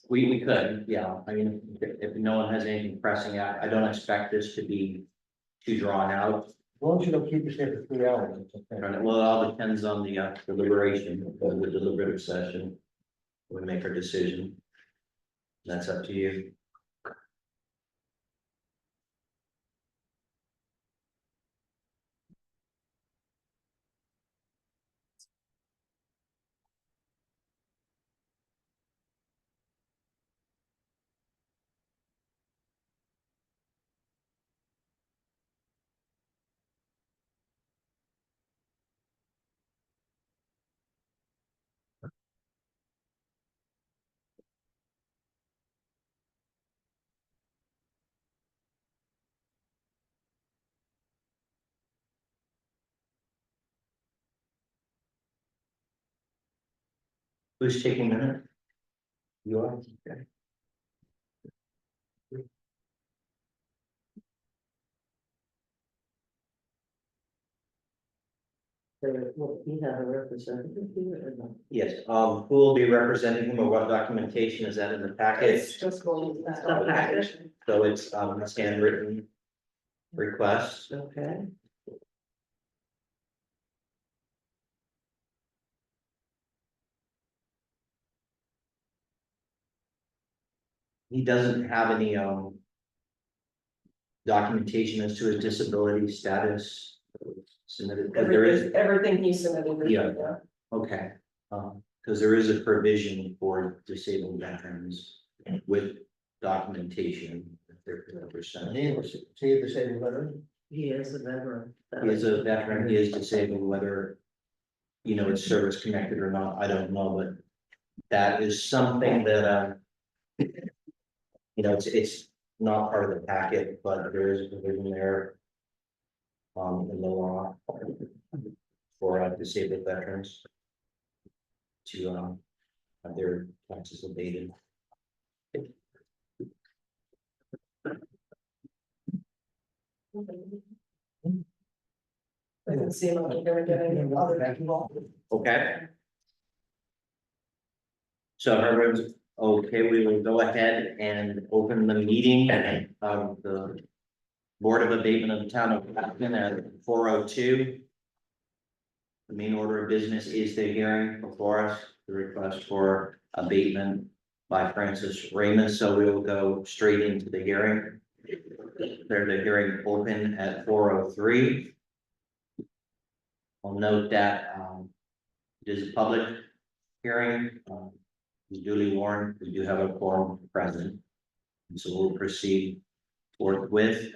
We could, yeah, I mean, if no one has anything pressing, I don't expect this to be too drawn out. As long as you don't keep us here for 3 hours. It's okay. Well, it all depends on the deliberation, the deliberative session. We make our decision. That's up to you. Who's taking a minute? You are? Okay. Will he have a representative here or not? Yes, who will be representing him or what documentation is that in the packet? It's just going to that. The package. So it's a handwritten request. Okay. He doesn't have any documentation as to his disability status submitted, but there is, Everything he submitted. Yeah. okay. Because there is a provision for disabled veterans with documentation. That they're And he was, he the same veteran? He is a veteran. He is a veteran, he is disabled, whether, you know, it's service connected or not, I don't know, but that is something that, you know, it's not part of the packet, but there is a provision there in the law for disabled veterans to have their taxes abated. I can see if I'm gonna get any other people. Okay. So everyone's okay, we will go ahead and open the meeting of the Board of Abatement of the Town of Abatement at 4:02. The main order of business is the hearing before us, the request for abatement by Francis Raymond, so we will go straight into the hearing. There's a hearing open at 4:03. I'll note that it is a public hearing, it's duly warned, we do have a quorum present. And so we'll proceed forthwith.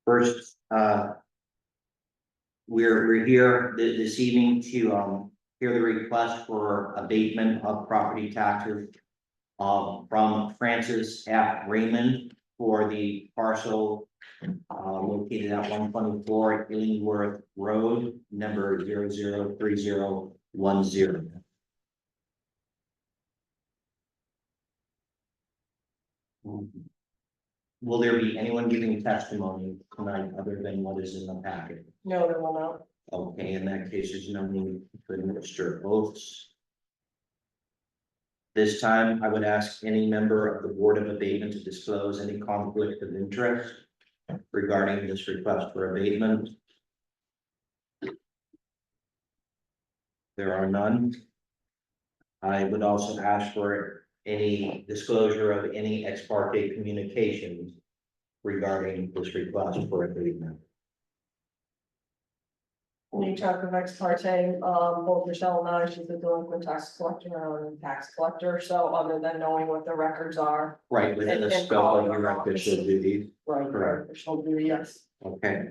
First, we're here this evening to hear the request for abatement of property taxes from Francis F. Raymond for the parcel located at 124 Illingworth Road, number 003010. Will there be anyone giving testimony tonight other than what is in the packet? No, there will not. Okay, in that case, there's no need to administer oaths. This time, I would ask any member of the Board of Abatement to disclose any conflict of interest regarding this request for abatement. There are none. I would also ask for any disclosure of any ex parte communications regarding this request for abatement. When you talk of ex parte, both Michelle and I, she's a delinquent tax collector and tax collector, so other than knowing what the records are. Right, within the And scope of calling your our official office. duties. Right, Correct. official duty, yes. Okay,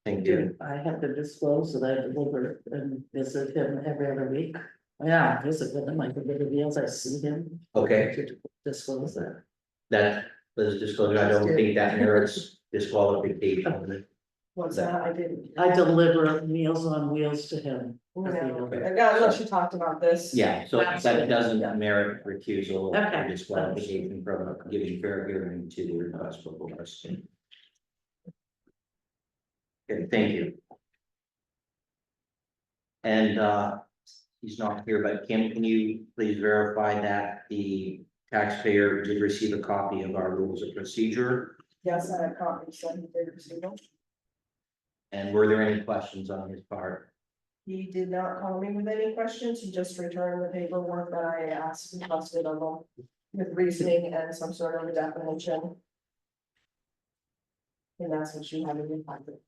thank you. I have to disclose that I deliver and visit him every other week. Yeah, I visit with him, I go to the deals, I see him. Okay, To disclose that. that was disclosure. I don't think that merits disqualification. What's that? I didn't. I deliver Meals on Wheels to him. No, unless you talked about this. Yeah, so that Absolutely. doesn't merit recusal or Okay. disqualification from giving fair hearing to the request before us. Okay, thank you. And he's not here, but Kim, can you please verify that the taxpayer did receive a copy of our rules of procedure? Yes, I have copies, so he did receive them. And were there any questions on his part? He did not call me with any questions, he just returned the paperwork that I asked, requested of him. With reasoning and some sort of a definition. And that's what you have in your packet.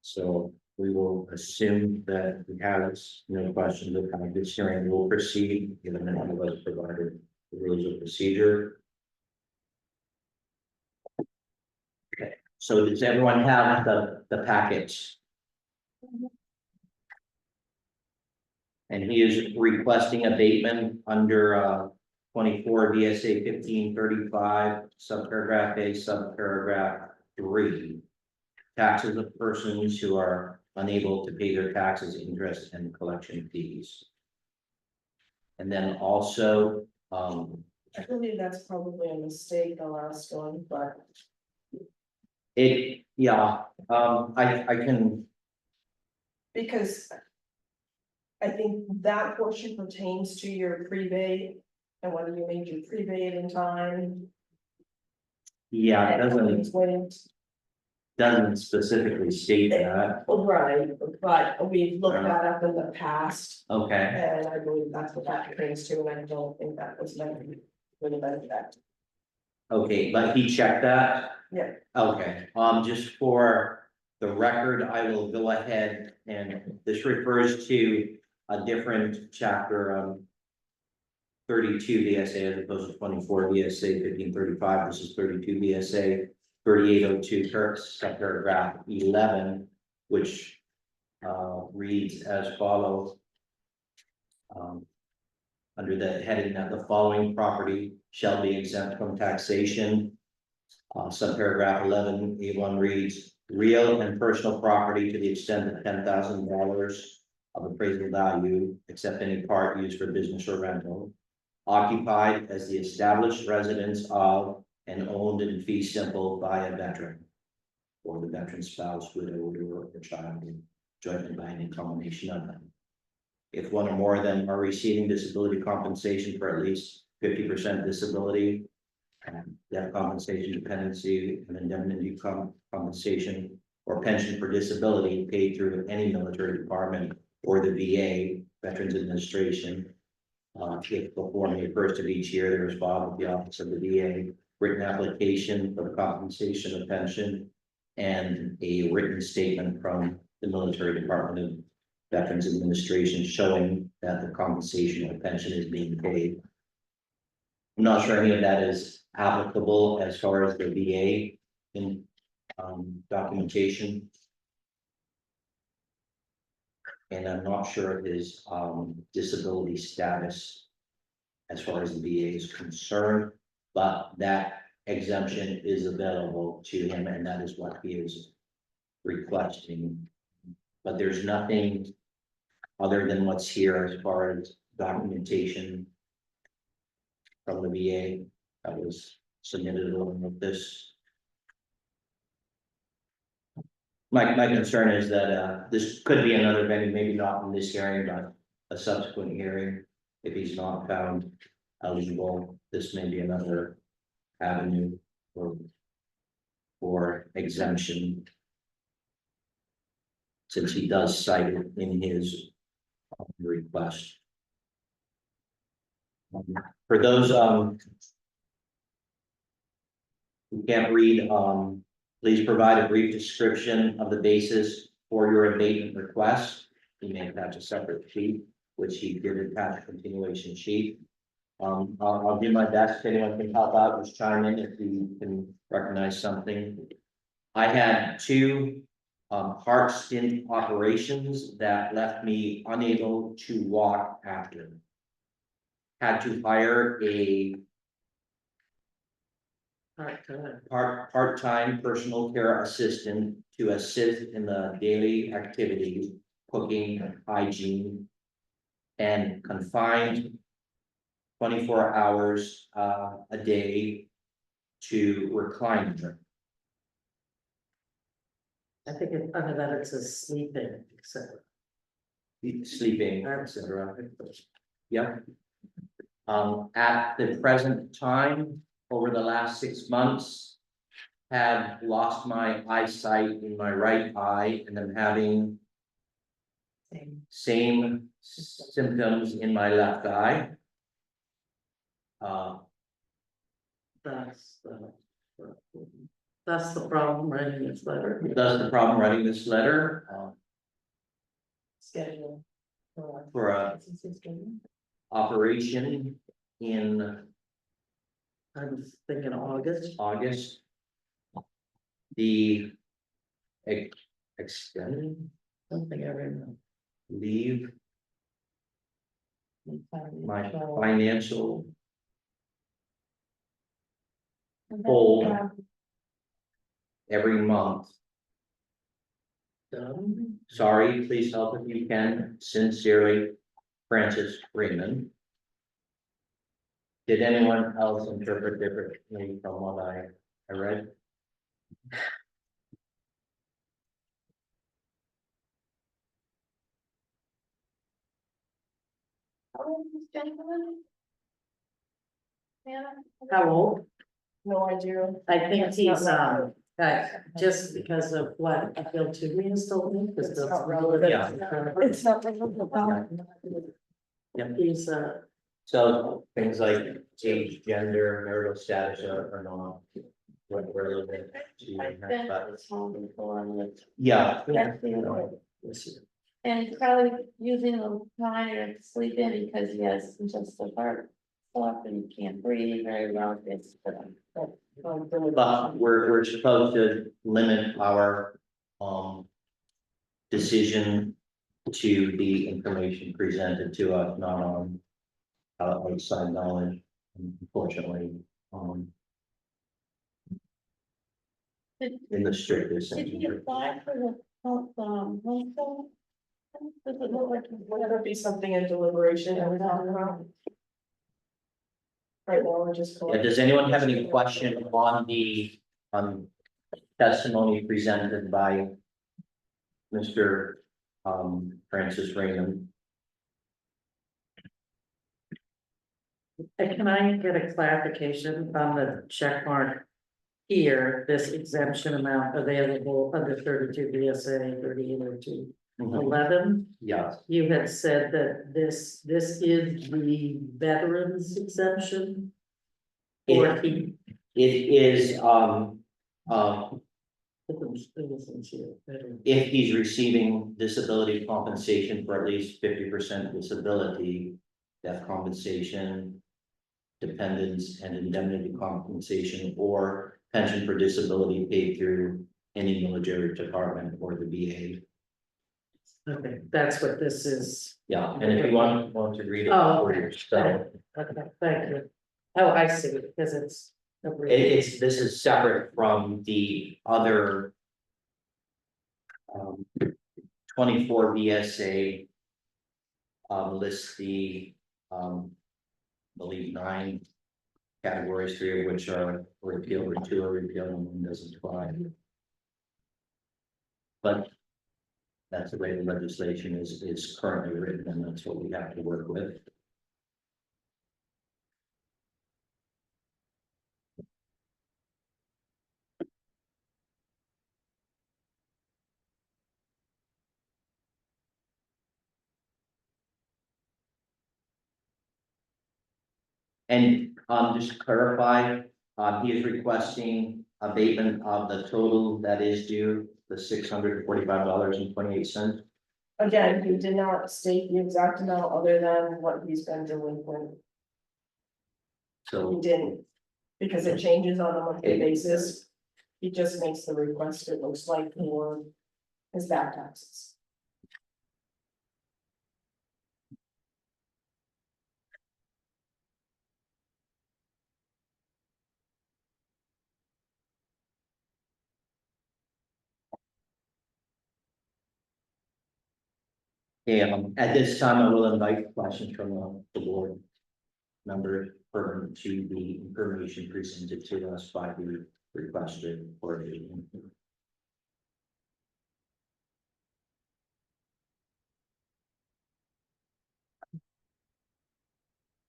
So we will assume that he has no questions of how this hearing will proceed, given that he was provided the rules of procedure. Okay, so does everyone have the package? And he is requesting abatement under 24 VSA 1535, subparagraph A, subparagraph 3. Taxes of persons who are unable to pay their taxes, interest, and collection fees. And then also, I believe that's probably a mistake, the last one, but I can, because. I think that portion pertains to your prebate and whether you made your prebate in time. yeah, it And it's when- doesn't specifically state that, Right, but we've looked that up in the past, okay, and I believe that's what that pertains to, and I don't think that was meant to be. Really meant that. okay, but he checked that? Yeah. Okay, just for the record, I will go ahead and this refers to a different chapter, 32 VSA as opposed to 24 VSA 1535, this is 32 VSA 3802, subparagraph 11, which reads as follows. Under the heading that the following property shall be exempt from taxation. Subparagraph 11, A1 reads, real and personal property to the extent of $10,000 of appraisal value, except any part used for business or rental, occupied as the established residence of and owned in fee simple by a veteran, or the veteran's spouse, widow, or child, jointly by any combination of them. If one or more of them are receiving disability compensation for at least 50% disability, death compensation, dependency, and indemnity compensation, or pension for disability paid through any military department or the VA, Veterans Administration. If before May 1st of each year, there is filed with the Office of the VA, written application for the compensation of pension, and a written statement from the Military Department of Veterans Administration showing that the compensation of pension is being paid. I'm not sure any of that is applicable as far as the VA in documentation. And I'm not sure of his disability status as far as the VA is concerned, but that exemption is available to him, and that is what he is requesting. But there's nothing other than what's here as far as documentation from the VA that was submitted along with this. My concern is that this could be another venue, maybe not in this hearing, but a subsequent hearing. If he's not found eligible, this may be another avenue for exemption. Since he does cite it in his request. For those who can't read, please provide a brief description of the basis for your abatement request. You may attach a separate sheet, which he did attach a continuation sheet. I'll do my best. If anyone can help out, just chime in if you can recognize something. I had two heart stint operations that left me unable to walk after. Had to hire a part-time personal care assistant to assist in the daily activities, cooking, hygiene, and confined 24 hours a day to recliner. I think under that it says sleeping, etc. sleeping, etc. Yeah. At the present time, over the last 6 months, have lost my eyesight in my right eye and am having same symptoms in my left eye. That's the. That's the problem writing this letter. Thus the problem writing this letter, Schedule. for a operation in I was thinking August. August. The extended Something I remember. leave my financial hold every month. Done. Sorry, please help if you can. Sincerely, Francis Freeman. Did anyone else interpret differently from what I read? How old? No idea. I think That's he's, not just because of what I feel too has told me, because It's that's. not relevant. Yeah. It's not relevant. He's, So things like age, gender, marital status are not what we're looking to, but yeah. And he's probably using a recliner to sleep in because he has congestive heart stuff and he can't breathe very well. But we're supposed to limit our decision to the information presented to us, not on outside knowledge, unfortunately, in the strictest sense. Did he apply for the homeschool? Does it look like he's Would there be something in deliberation that we're talking about? Right now, we're just. Yeah, does anyone have any question on the testimony presented by Mr. Francis Raymond? and can I get a clarification on the check mark here, this exemption amount available under 32 VSA 380211? Yeah, You had said that this is the veterans exemption? Or it, he. it is, if he's receiving disability compensation for at least 50% disability, death compensation, dependents and indemnity compensation, or pension for disability paid through any military department or the VA. Okay, that's what this is. Yeah, and if you want to read it Oh, for okay. yourself, Okay, thank you. Oh, I see, because it's. this is separate from the other 24 VSA lists the believe 9 categories, 3 of which are repealed, or 2 are repealed, and 1 doesn't apply. But that's the way the legislation is currently written, and that's what we have to work with. And just to clarify, he is requesting abatement of the total that is due, the $645.28. Again, he did not state the exact amount other than what he's been delinquent. He So didn't, because it changes on a monthly basis. He just makes the request, it looks like, for his back taxes. yeah, at this time, I will invite questions from the board members pertinent to the information presented to us by the requested or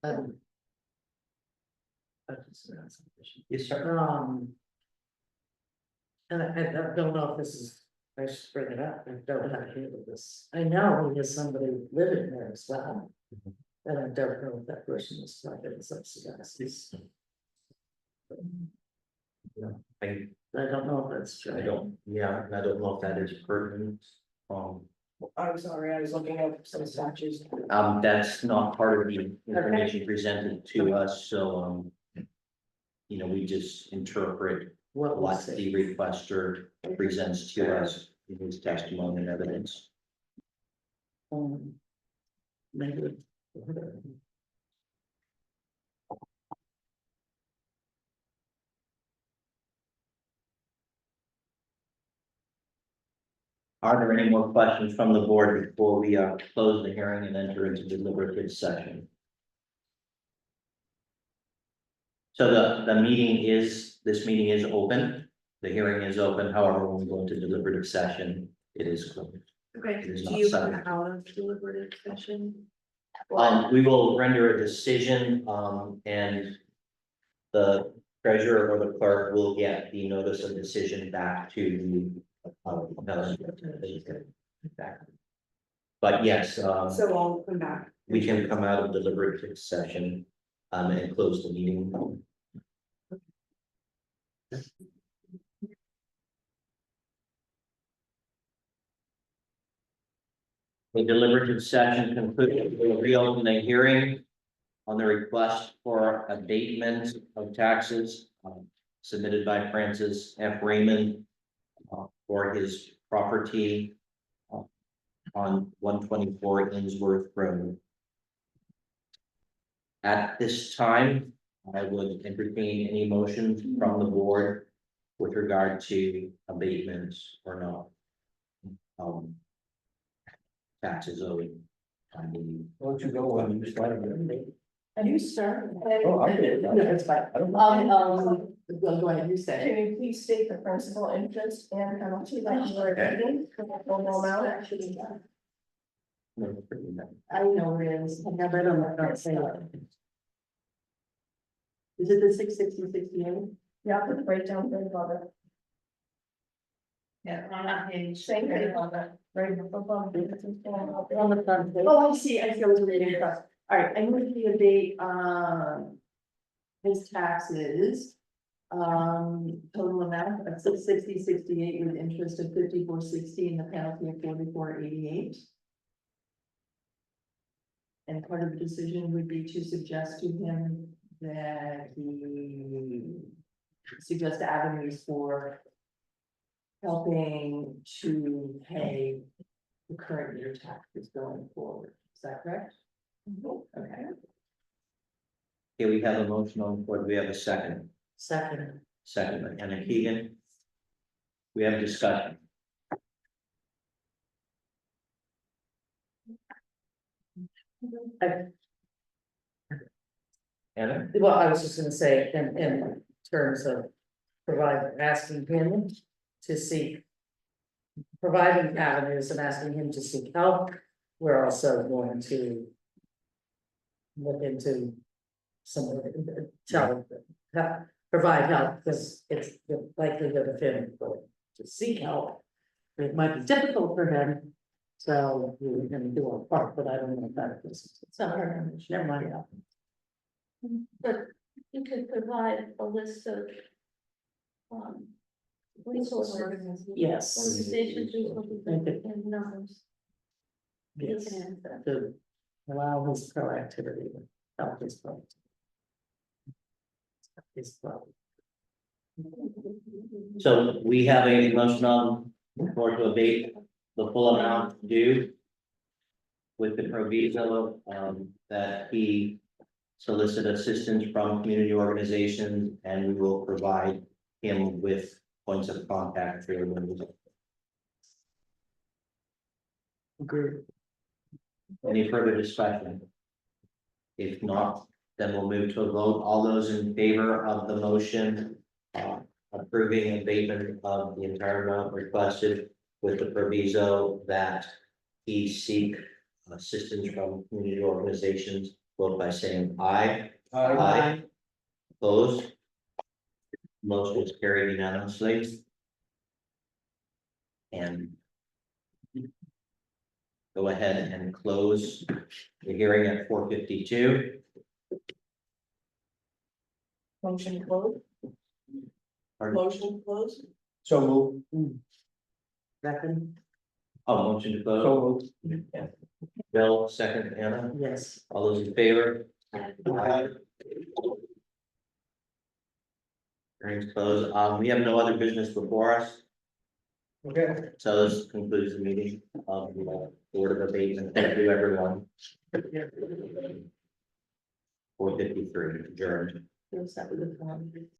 Um. Yes, sir. And I don't know if this is, I should bring it up, I don't know how to handle this. I know there's somebody living there as well. And I don't know if that person is like in subsidizes. I, I don't know if that's true. I don't, yeah, I don't know if that is pertinent. I'm sorry, I was looking at some statutes. That's not part of the information presented to us, so, you know, we just interpret What what was it? the requester presents to us in his testimony and evidence. Maybe. Are there any more questions from the board before we close the hearing and enter into deliberative session? So this meeting is open. The hearing is open. However, when we go into deliberative session, it is closed. Okay, It is do not you subject. come out of deliberative session? We will render a decision, and the treasurer or the clerk will get the notice of decision back to the. But yes, So I'll come back. we can come out of deliberative session, and close the meeting. The deliberative session concluded. We will reopen the hearing on the request for abatement of taxes submitted by Francis F. Raymond for his property on 124 Innsworth Road. At this time, I would entertain any motions from the board with regard to abatements or not. Taxes owed. Why don't you go when you started? Have you started? Oh, I did. No, that's fine. I don't- Go ahead, you say. Can you please state the principal interest and penalty that you are getting for the total amount? I know where it is. I have it on my say it. Is it the 660-68? Yeah, put the breakdown right above it. Yeah, on that page. Same thing on that, right above it. On the front page. Oh, I see, I was reading across. All right, I moved the abate, his taxes. Total amount of 660-68 with interest of 54.60 and the penalty of 44.88. And part of the decision would be to suggest to him that he suggest avenues for helping to pay the current year taxes going forward. Is that correct? Okay. Okay, we have a motion on the floor. Do we have a second? Second. Second by Anna Keegan. We have discussion. Anna? Well, I was just gonna say, in terms of asking him to seek. Providing avenues and asking him to seek help, we're also going to. Look into some, provide help, because it's the likelihood of him going to seek help. It might be difficult for him, so we're gonna do our part, but I don't know if that is, it's not our, never mind. But you could provide a list of. Resources. Yes. Organizations, resources, and numbers. Yes, You can answer. to allow his proactivity, to help his problem. His problem. So we have a motion on the floor to abate the full amount due. With the proviso, that he solicit assistance from community organizations and we will provide him with points of contact for your. Agreed. Any further discussion? If not, then we'll move to a vote. All those in favor of the motion approving abatement of the entire amount requested with the proviso that he seek assistance from community organizations vote by saying aye. Aye. Opposed? Motion is carried unanimously. And go ahead and close the hearing at 4:52. Motion closed. Pardon? Motion closed. So move. Second, Oh, motion to close. So move. Bill, second, Anna, yes. all those in favor? Aye. Hearing's closed. We have no other business before us, Okay. so this concludes the meeting of the Board of Abatement. Thank you, everyone. 4:53 adjourned. We'll start with the form.